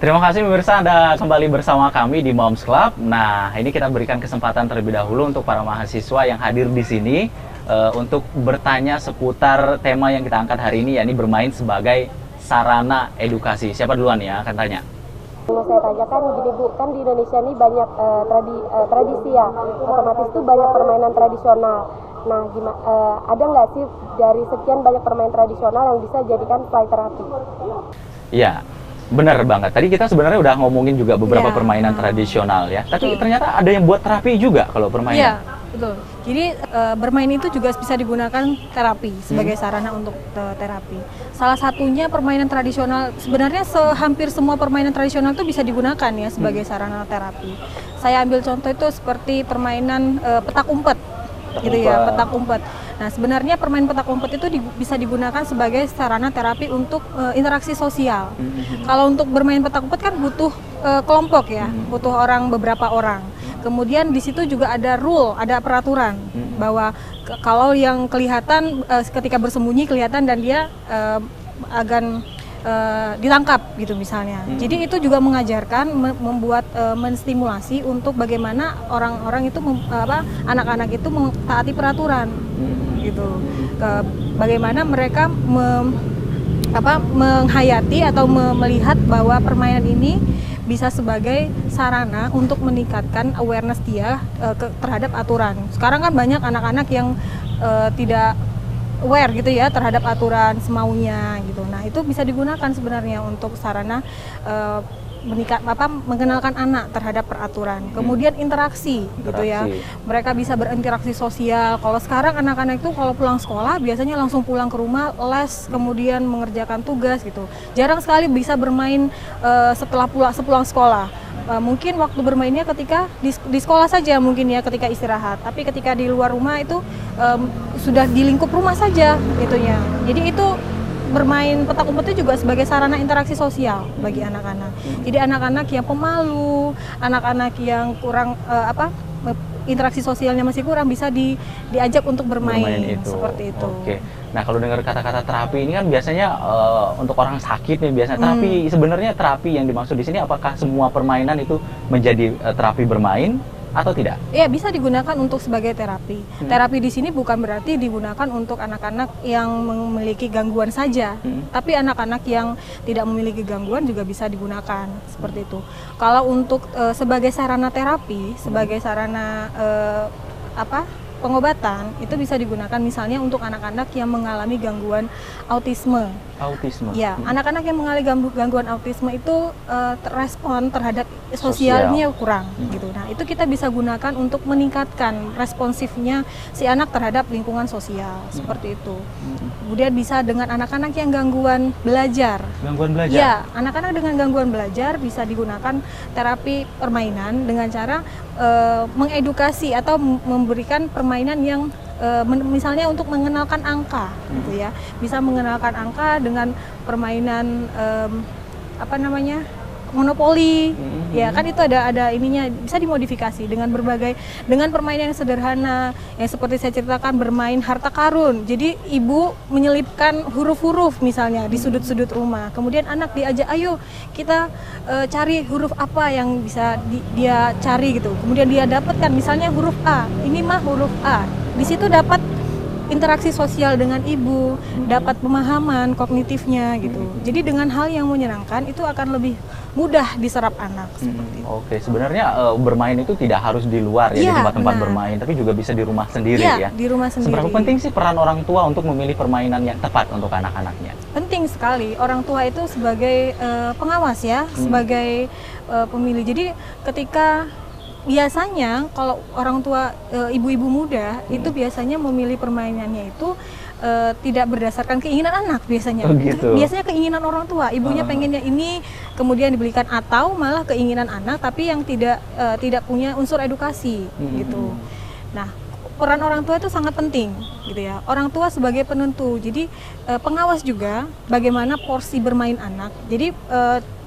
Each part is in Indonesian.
Terima kasih pemirsa, Anda kembali bersama kami di Moms Club. Nah, ini kita berikan kesempatan terlebih dahulu untuk para mahasiswa yang hadir di sini untuk bertanya seputar tema yang kita angkat hari ini, yakni bermain sebagai sarana edukasi. Siapa duluan ya akan tanya? Mau saya tanyakan gini Bu, kan di Indonesia ini banyak tradisi ya, otomatis itu banyak permainan tradisional. Nah, ada nggak sih dari sekian banyak permainan tradisional yang bisa jadikan play terapi? Iya. Benar banget. Tadi kita sebenarnya udah ngomongin juga beberapa permainan tradisional ya. Tapi ternyata ada yang buat terapi juga kalau permainan. Iya, betul. Jadi bermain itu juga bisa digunakan terapi sebagai sarana untuk terapi. Salah satunya permainan tradisional. Sebenarnya hampir semua permainan tradisional itu bisa digunakan ya sebagai sarana terapi. Saya ambil contoh itu seperti permainan petak umpet. Gitu ya, petak umpet. Nah, sebenarnya permainan petak umpet itu bisa digunakan sebagai sarana terapi untuk interaksi sosial. Kalau untuk bermain petak umpet kan butuh kelompok ya, butuh beberapa orang. Kemudian di situ juga ada ada peraturan bahwa kalau yang kelihatan ketika bersembunyi kelihatan dan dia akan ditangkap gitu misalnya. Jadi itu juga mengajarkan, membuat menstimulasi untuk bagaimana orang-orang itu anak-anak itu mentaati peraturan gitu. Bagaimana mereka menghayati atau melihat bahwa permainan ini bisa sebagai sarana untuk meningkatkan awareness dia terhadap aturan. Sekarang kan banyak anak-anak yang tidak aware gitu ya terhadap aturan semaunya gitu. Nah, itu bisa digunakan sebenarnya untuk sarana mengenalkan anak terhadap peraturan. Kemudian interaksi gitu ya. Mereka bisa berinteraksi sosial. Kalau sekarang anak-anak itu kalau pulang sekolah biasanya langsung pulang ke rumah, les, kemudian mengerjakan tugas gitu. Jarang sekali bisa bermain sepulang sekolah. Mungkin waktu bermainnya ketika di sekolah saja mungkin ya, ketika istirahat. Tapi ketika di luar rumah itu sudah di lingkup rumah saja itunya. Jadi itu bermain petak umpet itu juga sebagai sarana interaksi sosial bagi anak-anak. Jadi anak-anak yang pemalu, anak-anak yang kurang interaksi sosialnya masih kurang bisa diajak untuk bermain seperti itu. Oke. Nah, kalau dengar kata-kata terapi ini kan biasanya untuk orang sakit nih biasanya terapi. Sebenarnya terapi yang dimaksud di sini apakah semua permainan itu menjadi terapi bermain atau tidak? Iya, bisa digunakan untuk sebagai terapi. Terapi di sini bukan berarti digunakan untuk anak-anak yang memiliki gangguan saja, tapi anak-anak yang tidak memiliki gangguan juga bisa digunakan seperti itu. Kalau untuk sebagai sarana terapi, sebagai sarana pengobatan itu bisa digunakan misalnya untuk anak-anak yang mengalami gangguan autisme. Ya, anak-anak yang mengalami gangguan autisme itu respon terhadap sosialnya kurang gitu. Nah, itu kita bisa gunakan untuk meningkatkan responsifnya si anak terhadap lingkungan sosial seperti itu. Kemudian bisa dengan anak-anak yang gangguan belajar. Ya, anak-anak dengan gangguan belajar bisa digunakan terapi permainan dengan cara mengedukasi atau memberikan permainan yang misalnya untuk mengenalkan angka gitu ya. Bisa mengenalkan angka dengan permainan monopoli. Ya kan itu ada ininya, bisa dimodifikasi dengan permainan yang sederhana yang seperti saya ceritakan, bermain harta karun. Jadi ibu menyelipkan huruf-huruf misalnya di sudut-sudut rumah. Kemudian anak diajak, ayo kita cari huruf apa yang bisa dia cari gitu. Kemudian dia dapatkan misalnya huruf A. Ini mah huruf A. Di situ dapat interaksi sosial dengan ibu, dapat pemahaman kognitifnya gitu. Jadi dengan hal yang menyenangkan itu akan lebih mudah diserap anak seperti itu. Oke, sebenarnya bermain itu tidak harus di luar ya, di tempat-tempat bermain, tapi juga bisa di rumah sendiri ya. Di rumah sendiri. Seberapa penting sih peran orang tua untuk memilih permainan yang tepat untuk anak-anaknya? Penting sekali. Orang tua itu sebagai pengawas ya, sebagai pemilih. Jadi ketika biasanya kalau orang tua ibu-ibu muda itu biasanya memilih permainannya itu tidak berdasarkan keinginan anak biasanya. Biasanya keinginan orang tua, ibunya pengennya ini kemudian dibelikan, atau malah keinginan anak tapi yang tidak punya unsur edukasi gitu. Nah, peran orang tua itu sangat penting gitu ya. Orang tua sebagai penentu. Jadi pengawas juga bagaimana porsi bermain anak. Jadi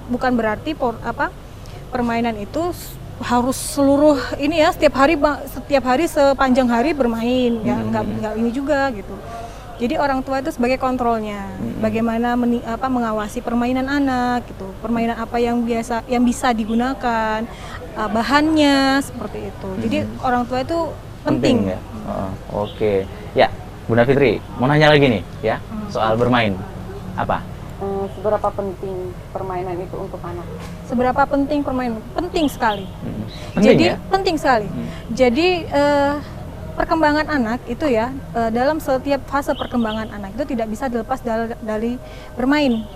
bukan berarti permainan itu harus seluruh ini ya setiap hari sepanjang hari bermain ya, nggak ini juga gitu. Jadi orang tua itu sebagai kontrolnya, bagaimana mengawasi permainan anak gitu, permainan apa yang bisa digunakan, bahannya seperti itu. Jadi orang tua itu penting. ya. Oke, ya Bunda Fitri, mau nanya lagi nih ya soal bermain. Apa? Seberapa penting permainan itu untuk anak? Seberapa penting permainan? Penting sekali. Penting Jadi ya? penting sekali. Jadi perkembangan anak itu ya, dalam setiap fase perkembangan anak itu tidak bisa dilepas dari bermain.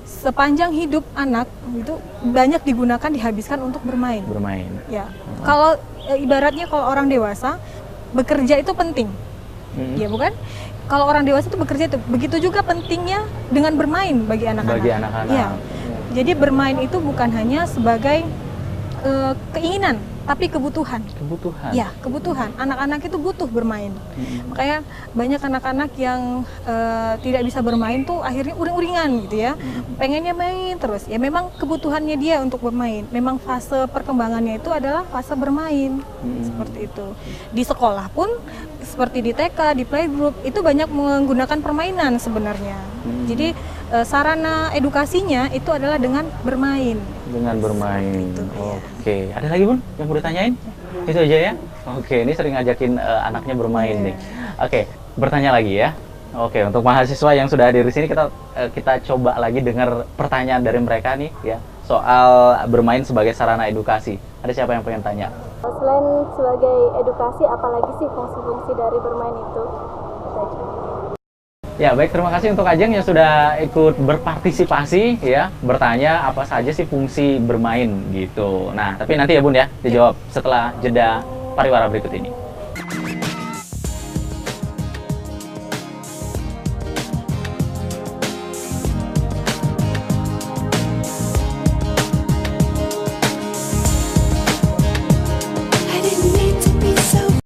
Sepanjang hidup anak itu banyak digunakan, dihabiskan untuk bermain. Bermain. Ya, kalau ibaratnya kalau orang dewasa bekerja itu penting, ya bukan? Kalau orang dewasa itu bekerja itu begitu juga pentingnya dengan bermain bagi anak-anak. Bagi anak-anak. Ya, jadi bermain itu bukan hanya sebagai keinginan, tapi kebutuhan. Kebutuhan. Ya, kebutuhan. Anak-anak itu butuh bermain. Makanya banyak anak-anak yang tidak bisa bermain tuh akhirnya uring-uringan gitu ya. Pengennya main terus. Ya memang kebutuhannya dia untuk bermain. Memang fase perkembangannya itu adalah fase bermain. Seperti itu. Di sekolah pun seperti di TK, di playgroup itu banyak menggunakan permainan sebenarnya. Jadi sarana edukasinya itu adalah dengan bermain. Dengan bermain. Itu, ya. Oke, ada lagi Bun yang mau ditanyain? Itu aja ya. Oke, ini sering ngajakin anaknya bermain nih. Oke, bertanya lagi ya. Oke, untuk mahasiswa yang sudah hadir di sini kita coba lagi dengar pertanyaan dari mereka nih ya soal bermain sebagai sarana edukasi. Ada siapa yang pengen tanya? Selain sebagai edukasi, apalagi sih fungsi-fungsi dari bermain itu? Itu aja. Ya, baik, terima kasih untuk Ajeng yang sudah ikut berpartisipasi ya, bertanya apa saja sih fungsi bermain gitu. Nah, tapi nanti ya Bun ya, dijawab setelah jeda pariwara berikut ini.